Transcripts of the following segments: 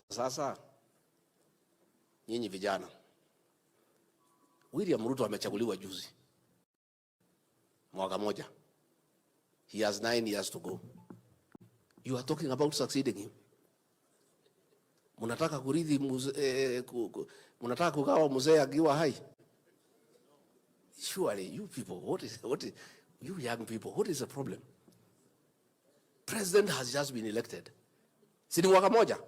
Sasa nyinyi vijana, William Ruto amechaguliwa juzi, mwaka moja. He has 9 years to go. You are talking about succeeding him. Munataka kurithi munataka kugawa mzee akiwa hai. Surely you people, what is you young people, what is the problem? President has just been elected. Si ni mwaka moja.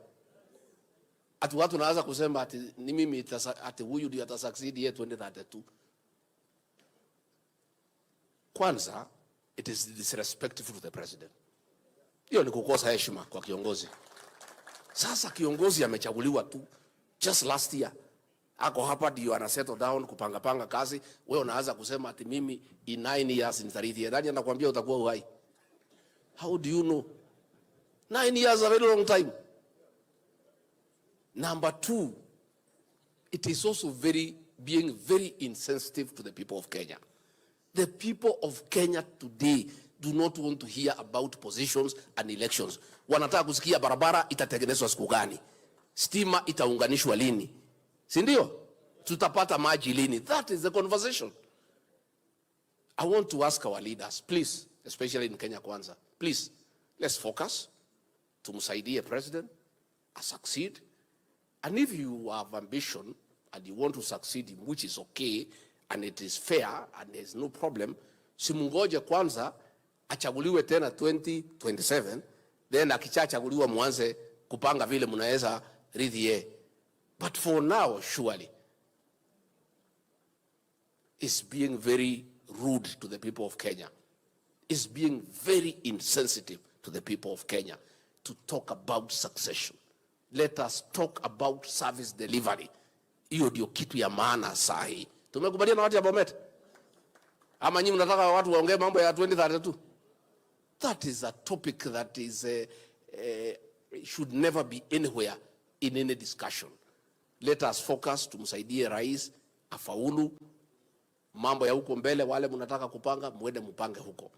Ati watu naanza kusema ati ni mimi ati huyu ndio atasucceed ye 2032. Kwanza, it is disrespectful to the president. Hiyo ni kukosa heshima kwa kiongozi. Sasa kiongozi amechaguliwa tu just last year. Ako hapa ndio ana settle down kupanga kazi, wewe unaanza kusema ati mimi in 9 years nitarithi. Nani anakuambia utakuwa uhai? How do you know? 9 years is a very long time. Number 2, it is also being very insensitive to the people of Kenya. The people of Kenya today do not want to hear about positions and elections. Wanataka kusikia barabara itatengenezwa siku gani, stima itaunganishwa lini, si ndio? Tutapata maji lini? That is the conversation. I want to ask our leaders, please, especially in Kenya Kwanza, please, let's focus. Tumsaidie president succeed. And if you have ambition and you want to succeed, which is okay and it is fair and there's no problem, simungoje kwanza achaguliwe tena 2027, then akichaguliwa mwanze kupanga vile mnaweza ridhie. But for now, surely, it's being very rude to the people of Kenya. It's being very insensitive to the people of Kenya to talk about succession. Let us talk about service delivery. Hiyo ndio kitu ya maana sahi. Tumekubaliana na watu ya Bomet? Ama nyinyi mnataka watu waongee mambo ya 2032? That is a topic that is should never be anywhere in any discussion. Let us focus, tumsaidie rais afaulu. Mambo ya huko mbele, wale mnataka kupanga, muende mupange huko.